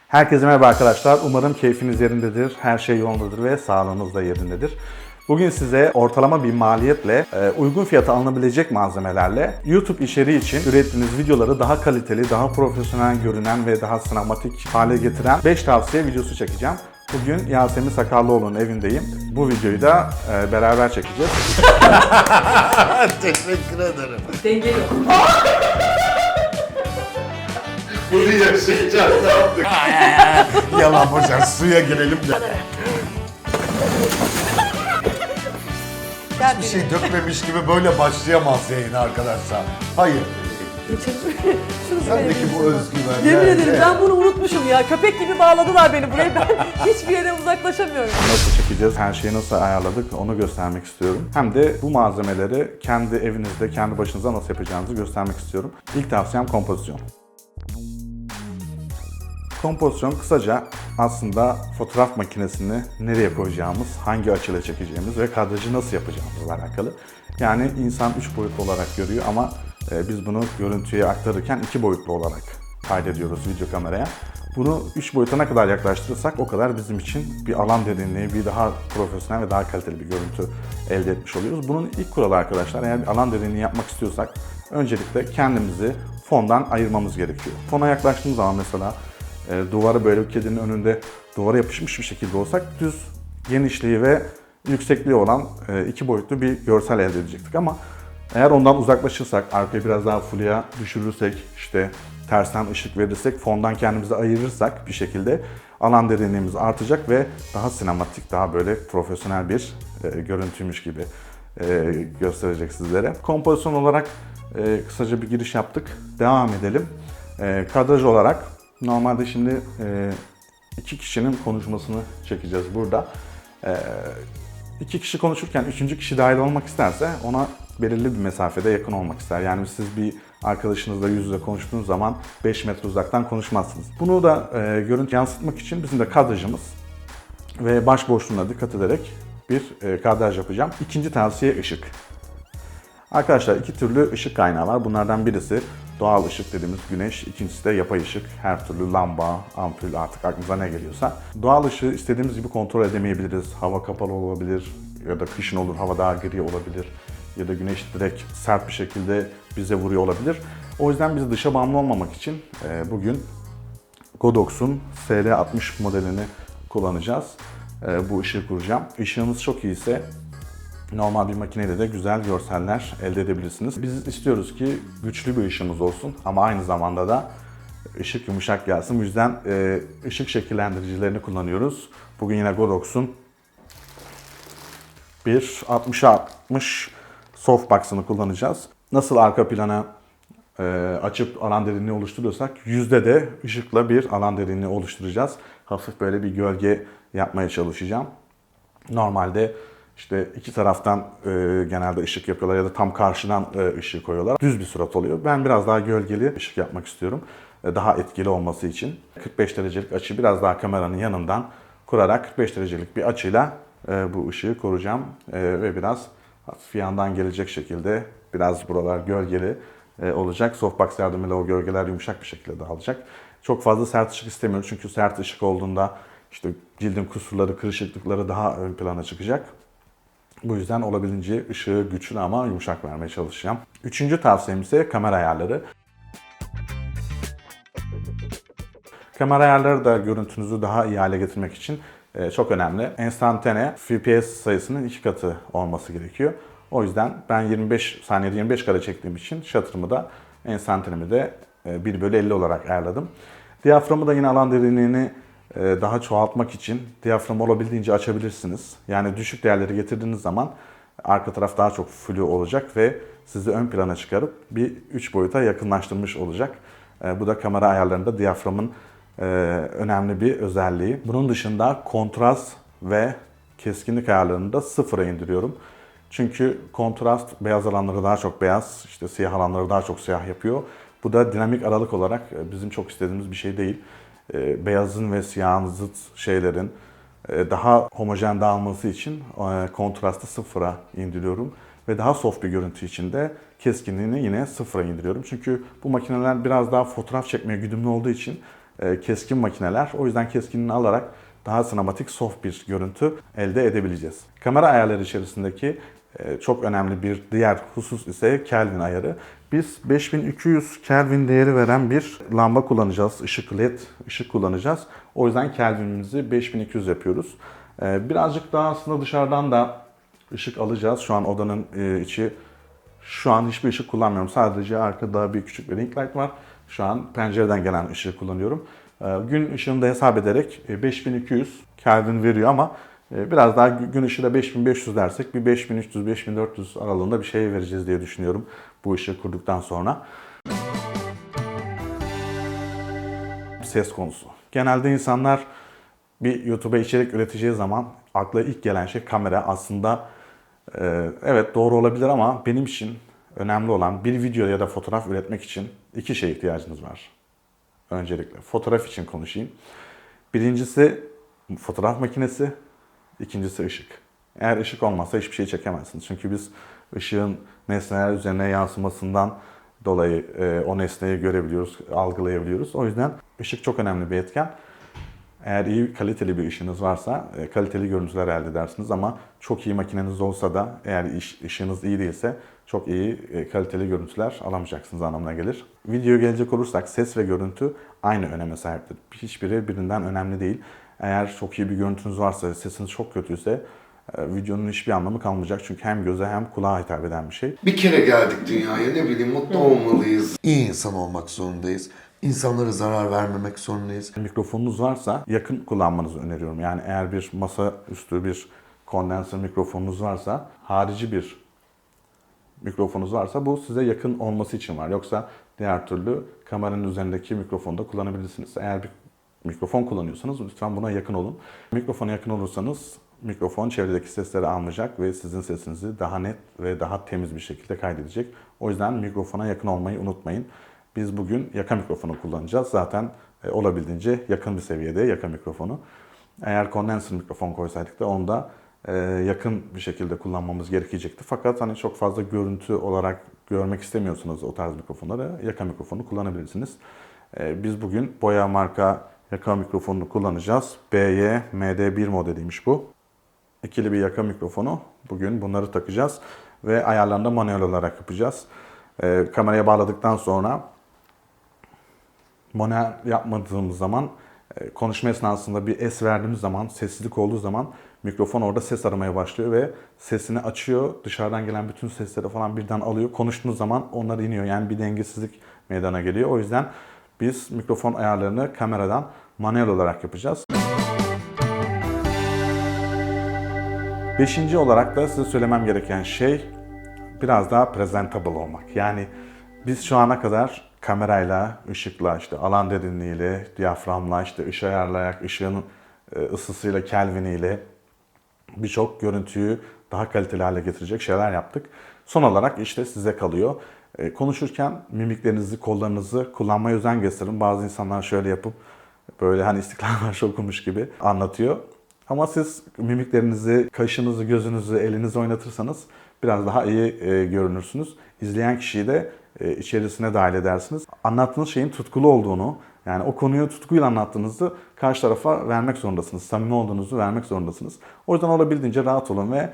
Herkese merhaba arkadaşlar. Umarım keyfiniz yerindedir, her şey yolundadır ve sağlığınız da yerindedir. Bugün size ortalama bir maliyetle, uygun fiyata alınabilecek malzemelerle YouTube içeriği için ürettiğiniz videoları daha kaliteli, daha profesyonel görünen ve daha sinematik hale getiren 5 tavsiye videosu çekeceğim. Bugün Yasemin Sakallıoğlu'nun evindeyim. Bu videoyu da beraber çekeceğiz. Teşekkür ederim. Denge yok. Bunu yaşayacağız, ne yaptık? Yalan boşver, suya girelim de. Gel Bir şey dökmemiş gibi böyle başlayamaz yayın arkadaşlar. Hayır. Şunu Sendeki bu özgüven. Yemin nerede? ederim ben bunu unutmuşum ya. Köpek gibi bağladılar beni buraya. Ben hiçbir yere uzaklaşamıyorum. Nasıl çekeceğiz, her şeyi nasıl ayarladık onu göstermek istiyorum. Hem de bu malzemeleri kendi evinizde, kendi başınıza nasıl yapacağınızı göstermek istiyorum. İlk tavsiyem kompozisyon. Kompozisyon kısaca aslında fotoğraf makinesini nereye koyacağımız, hangi açıyla çekeceğimiz ve kadrajı nasıl yapacağımızla alakalı. Yani insan 3 boyutlu olarak görüyor ama biz bunu görüntüye aktarırken 2 boyutlu olarak kaydediyoruz video kameraya. Bunu 3 boyuta ne kadar yaklaştırırsak o kadar bizim için bir alan derinliği, bir daha profesyonel ve daha kaliteli bir görüntü elde etmiş oluyoruz. Bunun ilk kuralı arkadaşlar, eğer bir alan derinliği yapmak istiyorsak öncelikle kendimizi fondan ayırmamız gerekiyor. Fona yaklaştığımız zaman mesela duvarı böyle bir kedinin önünde duvara yapışmış bir şekilde olsak düz genişliği ve yüksekliği olan 2 boyutlu bir görsel elde edecektik ama eğer ondan uzaklaşırsak, arkayı biraz daha fullya düşürürsek, işte tersten ışık verirsek, fondan kendimizi ayırırsak bir şekilde alan derinliğimiz artacak ve daha sinematik, daha böyle profesyonel bir görüntüymüş gibi gösterecek sizlere. Kompozisyon olarak kısaca bir giriş yaptık. Devam edelim. Kadraj olarak normalde şimdi 2 kişinin konuşmasını çekeceğiz burada. 2 kişi konuşurken 3. kişi dahil olmak isterse ona belirli bir mesafede yakın olmak ister. Yani siz bir arkadaşınızla yüz yüze konuştuğunuz zaman 5 metre uzaktan konuşmazsınız. Bunu da görüntü yansıtmak için bizim de kadrajımız ve başboşluğuna dikkat ederek bir kadraj yapacağım. İkinci tavsiye ışık. Arkadaşlar 2 türlü ışık kaynağı var. Bunlardan birisi doğal ışık dediğimiz güneş, ikincisi de yapay ışık. Her türlü lamba, ampul, artık aklınıza ne geliyorsa. Doğal ışığı istediğimiz gibi kontrol edemeyebiliriz. Hava kapalı olabilir ya da kışın olur, hava daha gri olabilir. Ya da güneş direkt sert bir şekilde bize vuruyor olabilir. O yüzden biz dışa bağımlı olmamak için bugün Godox'un SL60 modelini kullanacağız. Bu ışığı kuracağım. Işığımız çok iyiyse normal bir makineyle de güzel görseller elde edebilirsiniz. Biz istiyoruz ki güçlü bir ışığımız olsun ama aynı zamanda da ışık yumuşak gelsin. Bu yüzden ışık şekillendiricilerini kullanıyoruz. Bugün yine Godox'un bir 60'a 60 softbox'ını kullanacağız. Nasıl arka plana açıp alan derinliği oluşturuyorsak yüzde de ışıkla bir alan derinliği oluşturacağız. Hafif böyle bir gölge yapmaya çalışacağım. Normalde İşte iki taraftan genelde ışık yapıyorlar ya da tam karşıdan ışığı koyuyorlar. Düz bir surat oluyor. Ben biraz daha gölgeli ışık yapmak istiyorum. Daha etkili olması için. 45 derecelik açı biraz daha kameranın yanından kurarak 45 derecelik bir açıyla bu ışığı koruyacağım. Ve biraz hafif yandan gelecek şekilde biraz buralar gölgeli olacak. Softbox yardımıyla o gölgeler yumuşak bir şekilde dağılacak. Çok fazla sert ışık istemiyorum çünkü sert ışık olduğunda işte cildin kusurları, kırışıklıkları daha ön plana çıkacak. Bu yüzden olabildiğince ışığı güçlü ama yumuşak vermeye çalışacağım. Üçüncü tavsiyem ise kamera ayarları. Kamera ayarları da görüntünüzü daha iyi hale getirmek için çok önemli. Enstantane FPS sayısının 2 katı olması gerekiyor. O yüzden ben 25 saniyede 25 kare çektiğim için shutter'ımı da enstantanemi de 1/50 olarak ayarladım. Diyaframı da yine alan derinliğini daha çoğaltmak için diyaframı olabildiğince açabilirsiniz. Yani düşük değerleri getirdiğiniz zaman arka taraf daha çok flu olacak ve sizi ön plana çıkarıp bir 3 boyuta yakınlaştırmış olacak. Bu da kamera ayarlarında diyaframın önemli bir özelliği. Bunun dışında kontrast ve keskinlik ayarlarını da sıfıra indiriyorum. Çünkü kontrast beyaz alanları daha çok beyaz, işte siyah alanları daha çok siyah yapıyor. Bu da dinamik aralık olarak bizim çok istediğimiz bir şey değil. Beyazın ve siyahın zıt şeylerin daha homojen dağılması için kontrastı sıfıra indiriyorum. Ve daha soft bir görüntü için de keskinliğini yine sıfıra indiriyorum. Çünkü bu makineler biraz daha fotoğraf çekmeye güdümlü olduğu için keskin makineler. O yüzden keskinliğini alarak daha sinematik, soft bir görüntü elde edebileceğiz. Kamera ayarları içerisindeki çok önemli bir diğer husus ise Kelvin ayarı. Biz 5200 Kelvin değeri veren bir lamba kullanacağız. LED ışık kullanacağız. O yüzden Kelvin'imizi 5200 yapıyoruz. Birazcık daha aslında dışarıdan da ışık alacağız. Şu an odanın içi, şu an hiçbir ışık kullanmıyorum. Sadece arkada bir küçük bir ring light var. Şu an pencereden gelen ışığı kullanıyorum. Gün ışığını da hesap ederek 5200 Kelvin veriyor ama biraz daha gün ışığı da 5500 dersek bir 5300-5400 aralığında bir şey vereceğiz diye düşünüyorum bu ışığı kurduktan sonra. Ses konusu. Genelde insanlar bir YouTube'a içerik üreteceği zaman akla ilk gelen şey kamera. Aslında evet doğru olabilir ama benim için önemli olan bir video ya da fotoğraf üretmek için iki şeye ihtiyacınız var. Öncelikle fotoğraf için konuşayım. Birincisi fotoğraf makinesi, ikincisi ışık. Eğer ışık olmazsa hiçbir şey çekemezsiniz. Çünkü biz ışığın nesneler üzerine yansımasından dolayı o nesneyi görebiliyoruz, algılayabiliyoruz. O yüzden ışık çok önemli bir etken. Eğer iyi, kaliteli bir ışığınız varsa kaliteli görüntüler elde edersiniz ama çok iyi makineniz olsa da eğer ışığınız iyi değilse çok iyi kaliteli görüntüler alamayacaksınız anlamına gelir. Videoya gelecek olursak ses ve görüntü aynı öneme sahiptir. Hiçbiri birinden önemli değil. Eğer çok iyi bir görüntünüz varsa, sesiniz çok kötüyse videonun hiçbir anlamı kalmayacak. Çünkü hem göze hem kulağa hitap eden bir şey. Bir kere geldik dünyaya, ne bileyim, mutlu olmalıyız. İyi insan olmak zorundayız. İnsanlara zarar vermemek zorundayız. Mikrofonunuz varsa yakın kullanmanızı öneriyorum. Yani eğer bir masaüstü bir kondenser mikrofonunuz varsa, harici bir mikrofonunuz varsa bu size yakın olması için var. Yoksa diğer türlü kameranın üzerindeki mikrofonu da kullanabilirsiniz. Eğer bir mikrofon kullanıyorsanız lütfen buna yakın olun. Mikrofona yakın olursanız mikrofon çevredeki sesleri almayacak ve sizin sesinizi daha net ve daha temiz bir şekilde kaydedecek. O yüzden mikrofona yakın olmayı unutmayın. Biz bugün yaka mikrofonu kullanacağız. Zaten olabildiğince yakın bir seviyede yaka mikrofonu. Eğer kondenser mikrofon koysaydık da onu da yakın bir şekilde kullanmamız gerekecekti. Fakat hani çok fazla görüntü olarak görmek istemiyorsanız o tarz mikrofonları yaka mikrofonu kullanabilirsiniz. Biz bugün Boya marka yaka mikrofonunu kullanacağız. BY MD1 modeliymiş bu. İkili bir yaka mikrofonu. Bugün bunları takacağız ve ayarlarını da manuel olarak yapacağız. Kameraya bağladıktan sonra manuel yapmadığımız zaman konuşma esnasında bir es verdiğimiz zaman, sessizlik olduğu zaman mikrofon orada ses aramaya başlıyor ve sesini açıyor. Dışarıdan gelen bütün sesleri falan birden alıyor. Konuştuğunuz zaman onlar iniyor. Yani bir dengesizlik meydana geliyor. O yüzden biz mikrofon ayarlarını kameradan manuel olarak yapacağız. Beşinci olarak da size söylemem gereken şey biraz daha presentable olmak. Yani biz şu ana kadar kamerayla, ışıkla, işte alan derinliğiyle, diyaframla, işte ışığı ayarlayarak, ışığın ısısıyla, kelviniyle birçok görüntüyü daha kaliteli hale getirecek şeyler yaptık. Son olarak işte size kalıyor. Konuşurken mimiklerinizi, kollarınızı kullanmaya özen gösterin. Bazı insanlar şöyle yapıp böyle hani İstiklal Marşı okumuş gibi anlatıyor. Ama siz mimiklerinizi, kaşınızı, gözünüzü, elinizi oynatırsanız biraz daha iyi görünürsünüz. İzleyen kişiyi de içerisine dahil edersiniz. Anlattığınız şeyin tutkulu olduğunu, yani o konuyu tutkuyla anlattığınızı karşı tarafa vermek zorundasınız. Samimi olduğunuzu vermek zorundasınız. O yüzden olabildiğince rahat olun ve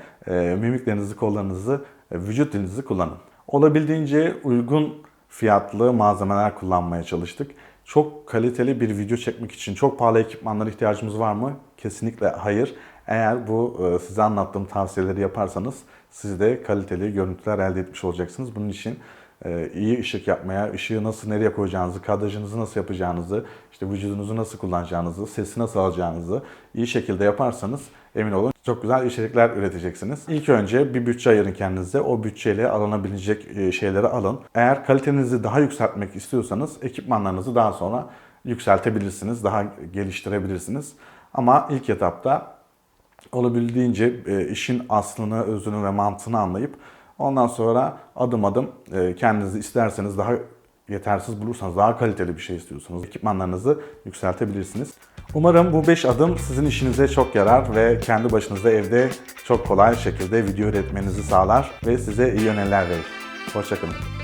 mimiklerinizi, kollarınızı, vücut dilinizi kullanın. Olabildiğince uygun fiyatlı malzemeler kullanmaya çalıştık. Çok kaliteli bir video çekmek için çok pahalı ekipmanlara ihtiyacımız var mı? Kesinlikle hayır. Eğer bu size anlattığım tavsiyeleri yaparsanız siz de kaliteli görüntüler elde etmiş olacaksınız. Bunun için iyi ışık yapmaya, ışığı nasıl nereye koyacağınızı, kadrajınızı nasıl yapacağınızı, işte vücudunuzu nasıl kullanacağınızı, sesi nasıl alacağınızı iyi şekilde yaparsanız emin olun çok güzel içerikler üreteceksiniz. İlk önce bir bütçe ayırın kendinize. O bütçeyle alınabilecek şeyleri alın. Eğer kalitenizi daha yükseltmek istiyorsanız ekipmanlarınızı daha sonra yükseltebilirsiniz, daha geliştirebilirsiniz. Ama ilk etapta olabildiğince işin aslını, özünü ve mantığını anlayıp ondan sonra adım adım kendinizi isterseniz daha yetersiz bulursanız, daha kaliteli bir şey istiyorsanız ekipmanlarınızı yükseltebilirsiniz. Umarım bu 5 adım sizin işinize çok yarar ve kendi başınıza evde çok kolay şekilde video üretmenizi sağlar ve size iyi öneriler verir. Hoşça kalın.